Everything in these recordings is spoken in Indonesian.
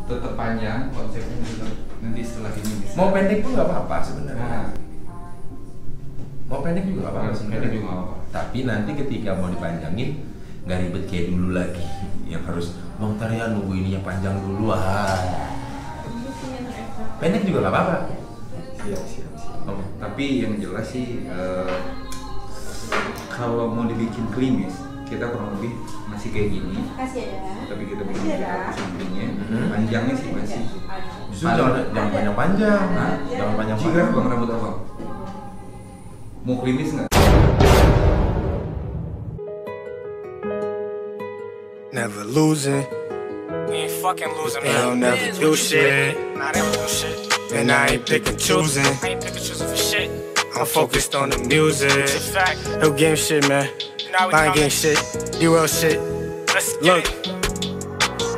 tetap panjang konsepnya juga nanti setelah ini bisa. Mau pendek pun nggak apa-apa sebenarnya. Nah, mau pendek juga nggak apa-apa sebenarnya. pendek juga nggak apa-apa. Tapi nanti ketika mau dipanjangin nggak ribet kayak dulu lagi yang harus bang tarian nunggu ininya panjang dulu. Pendek juga nggak apa-apa. Siap. Oh, tapi yang jelas sih kalau mau dibikin klimis kita kurang lebih masih kayak gini. Tapi kita bikin sampingnya, panjangnya sih masih. Justru jangan panjang-panjang. Jangan panjang-panjang. Jigraf bang rambut apa? Mau klimis nggak? Never losing. We ain't fucking losing. They don't never do shit. Nah, they don't do shit. And I ain't picking choosing. I ain't picking choosing for shit. I'm focused on the music. It's a fact. No game shit, man. I ain't game shit. You real shit. Look.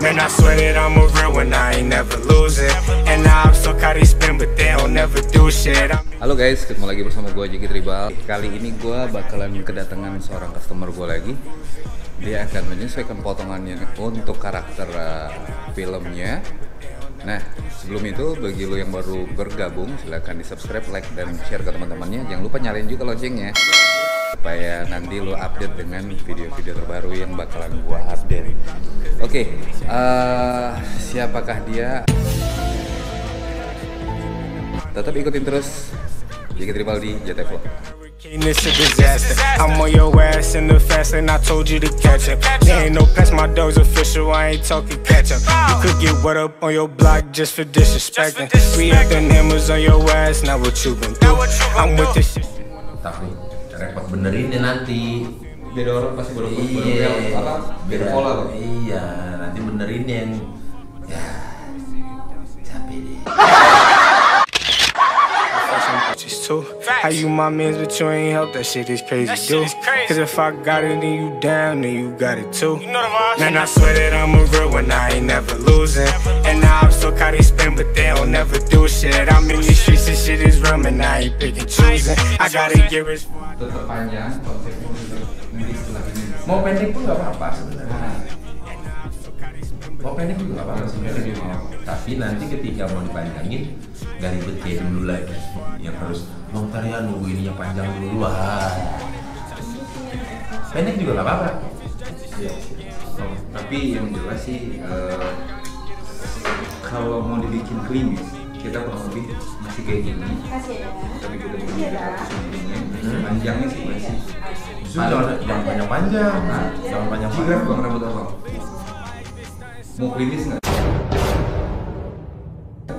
Man, I swear that I'm a real one. I ain't never losing. And I'm so caught spin, but they don't never do shit. Halo guys, ketemu lagi bersama gue Jacky Tribal. Kali ini gue bakalan kedatangan seorang customer gue lagi. Dia akan menyesuaikan potongannya untuk karakter filmnya. Nah, sebelum itu bagi lo yang baru bergabung silahkan di subscribe, like, dan share ke teman-temannya. Jangan lupa nyalain juga loncengnya supaya nanti lo update dengan video-video terbaru yang bakalan gua update. Oke, siapakah dia? Tetap ikutin terus Jacky Tribal di JT Vlog. It's a disaster. I'm on your ass in the fast lane. I told you to catch up. There ain't no pass, my dog's official. I ain't talking catch up. You could get wet up on your block just for disrespecting. We had the hammers on your ass. Now what you been through? I'm with this shit. Tapi repot benerinnya nanti. Beda orang pasti baru apa? Beda pola loh. Iya, nanti benerin yang ya capek deh. How you my mans but you ain't help, that shit is crazy, dude. Cause if I got it then you down, then you got it too. Man, I swear that I'm a real one, I ain't never losing. And now I'm so caught spin, but they don't never do shit. I'm in these streets, this shit is real, man, I ain't picking choosing. I gotta get rich. Tetap panjang konsepnya juga nanti setelah ini. Mau pendek pun nggak apa-apa sebenarnya. Mau pendek juga nggak apa-apa sebenarnya. Tapi nanti ketika mau dipanjangin nggak ribet kayak dulu lagi yang harus bang tarian nunggu ininya panjang dulu. Pendek juga nggak apa-apa. Siap. Oh, tapi yang jelas sih kalau mau dibikin klimis kita kurang lebih masih kayak gini. Tapi kita bikin sampingnya, panjangnya sih masih. Justru jangan panjang-panjang. Jangan panjang-panjang. Jigraf bang rambut apa? Mau klimis nggak?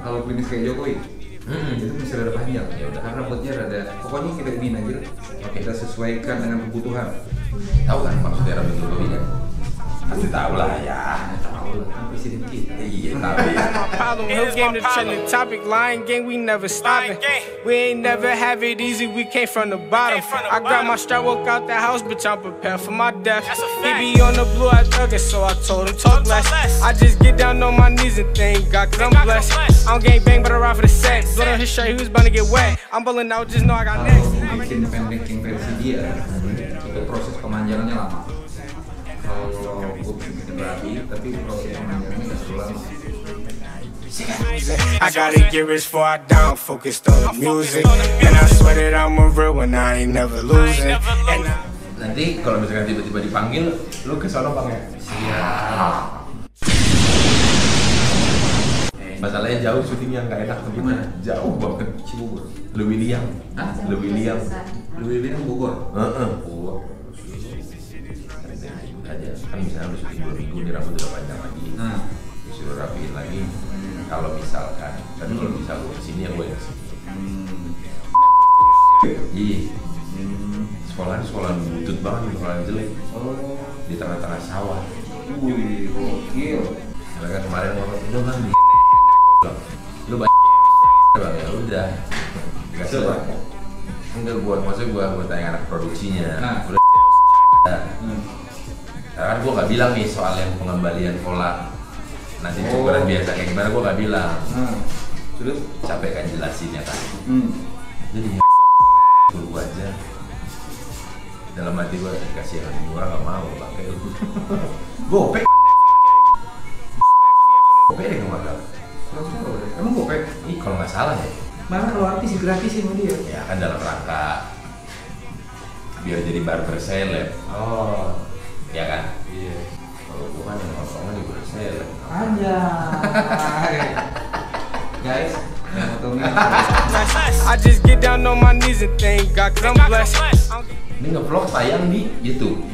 Kalau klimis kayak Jokowi, itu masih rada panjang. Ya udah, karena rambutnya rada. Pokoknya kita ini aja. Kita sesuaikan dengan kebutuhan. Tahu kan maksudnya rambut Jokowi kan? Pasti tahu lah ya. Tahu lah, kan presiden kita. Iya tapi. Problem, no game to trending topic. Lying gang, we never stopping. We ain't never have it easy. We came from the bottom. I grabbed my strap, walk out the house, bitch. I'm prepared for my death. He be on the blue, I thug it, so I told him talk less. I just get down on my knees and thank God, cause I'm blessed. I don't gang bang, but I ride for the sex. Blood on his shirt, he was bound to get wet. I'm ballin' out, just know I got next. Bikin pendek yang versi dia, itu proses pemanjangannya lama. Kalau gue bikin rapi, tapi proses pemanjangannya nggak terlalu lama. I gotta get rich before I down, focused on the music. And I swear that I'm a real one, I ain't never losing. Nanti kalau misalkan tiba-tiba dipanggil, lu ke sono bang ya? Siap. Masalahnya jauh syutingnya nggak enak tuh gimana? Jauh banget. Cibubur. Lewiliang. Lewiliang. Lewiliang Bogor. Bogor. Aja kan misalnya lu syuting 2 minggu, di rambut udah panjang lagi. Disuruh rapiin lagi. Kalau misalkan, tapi kalau bisa gue kesini ya gue kesini. Iya. Sekolahnya sekolah butut banget, sekolah jelek. Di tengah-tengah sawah. Wih, gokil. Mereka kemarin ngomong, udah bang, lu banyak bang, ya udah. Dikasih lah. Enggak maksudnya gue tanya anak produksinya. Udah. Karena gue gak bilang nih soal yang pengembalian pola. Nanti cukuran biasa kayak gimana gue gak bilang. Terus capek kan jelasinnya kan. Jadi gue aja dalam hati gue dikasih yang lebih murah gak mau pakai. Gopek. Gope deh nggak magal. Emang gope? Ih kalau nggak salah ya. Mana kalau artis gratis sama dia? Ya kan dalam rangka biar jadi barber seleb. Oh, Ya kan? iya. Kalau gua kan yang potongan juga seleb. Aja. Guys, yang potongnya. I just get down on my knees and thank God 'cause I'm blessed. Ini nge-vlog tayang di YouTube.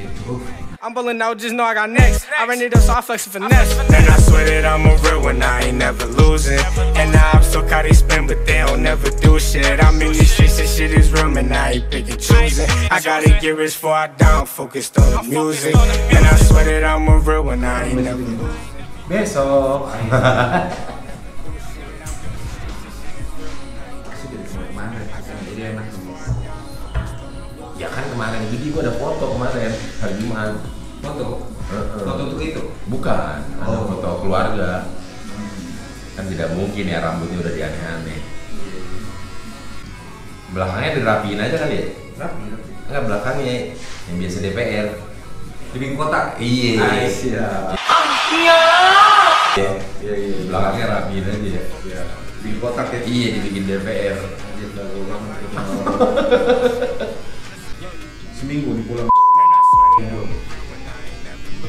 I'm ballin' out, just know I got next. I ran it up, so I flex and finesse. And I swear that I'm a real one, I ain't never losing. And now I'm so caught they spin, but they don't never do shit. I'm in these streets, this shit is real, man, I ain't picking choosing. I gotta get rich before I down, focused on the music. And I swear that I'm a real one, I ain't never losing. Besok. Jadi enak. Ya kan kemarin jadi gua ada foto kemarin hari Jumat. Foto? Foto untuk itu? Bukan, ada foto keluarga. Kan tidak mungkin ya rambutnya udah dianeh-aneh. Belakangnya dirapiin aja kali ya? Rapi. Enggak, belakangnya yang biasa DPR. Dibikin kotak? Iya. Siap. Iya. Belakangnya rapiin aja ya. Iya. Dibikin kotak ya? Iya, dibikin DPR. Seminggu di pulang.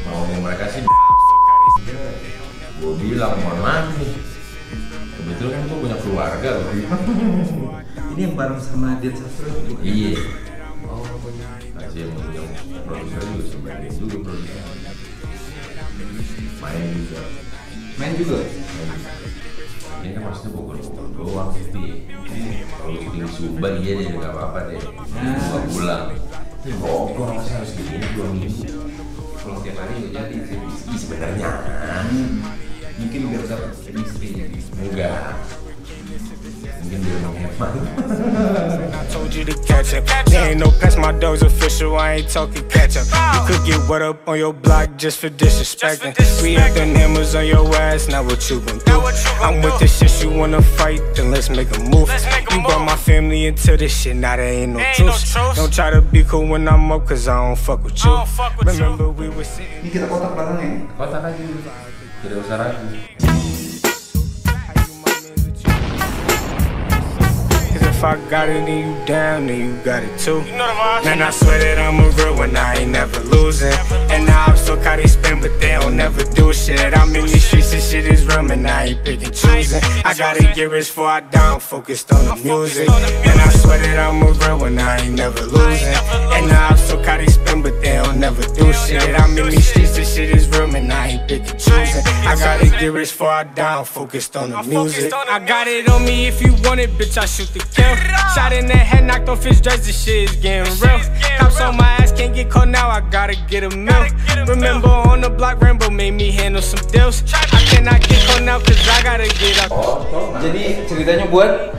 Maunya mereka sih. Gue bilang mohon maaf nih. Kebetulan kan gue punya keluarga loh. Ini yang bareng sama Dian Sastro? Iya. Oh, kasih yang punya produser juga sebagai juga produser. Main juga. Main juga? Ini kan maksudnya Bogor doang sih. Kalau syuting di Sumba dia deh nggak apa-apa deh. Gua pulang. Ini Bogor masa harus gini 2 minggu. Kalau tiap hari udah jadi sih. Sebenarnya. Mungkin biar dapat istri. Enggak. Mungkin dia menghemat. I told you to catch up. There ain't no past, my dog's official. I ain't talking catch up. You could get wet up on your block just for disrespecting. We had the hammers on your ass, now what you gon' do? I'm with this shit, you wanna fight, then let's make a move. You brought my family into this shit, now there ain't no truth. Don't try to be cool when I'm up, cause I don't fuck with you. Remember we were sitting. Ini kita kotak belakangnya. Kotak aja. Tidak usah ragu. If I got it, then you down, then you got it too. Man, I swear that I'm a real one, I ain't never losing. And now I'm so caught they spin, but they don't never do shit. I'm in these streets, this shit is real, man, I ain't picking choosing. I gotta get rich before I down, focused on the music. And I swear that I'm a real one, I ain't never losing. And now I'm so caught they spin, but they don't never do shit. I'm in these streets, this shit is real, man, I ain't picking choosing. I gotta get rich before I down, focused on the music. I got it on me, if you want it, bitch, I shoot the kill. Shot in the head, knocked off his dress, this shit is getting real. Cops on my ass, can't get caught now, I gotta get a meal. Remember on the block, Rainbow made me handle some deals. I cannot get caught now, cause I gotta get up. Jadi ceritanya buat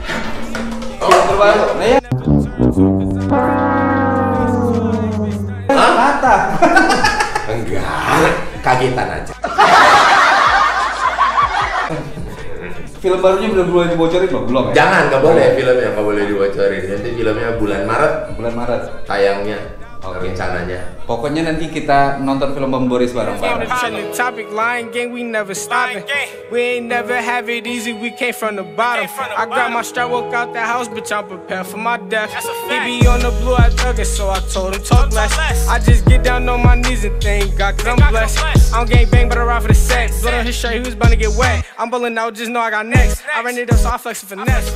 film terbaru. Nah ya. Hah? Patah. Enggak, kagetan aja. Film barunya udah mulai dibocorin belum? Belum ya? Jangan, nggak boleh filmnya, nggak boleh dibocorin. Nanti filmnya bulan Maret Bulan Maret. tayangnya, Oke. rencananya. Pokoknya nanti kita nonton film Bang Boris bareng-bareng. Trending topic, lying gang, we never stopping. We ain't never have it easy, we came from the bottom. I got my strap, walk out the house, bitch, I'm prepared for my death. He be on the blue, I thug it, so I told him talk less. I just get down on my knees and thank God, cause I'm blessed. I'm gang bang, but I ride for the set. Blood on his shirt, he was bound to get wet. I'm ballin' out, just know I got next. I ran it up, so I flex and finesse.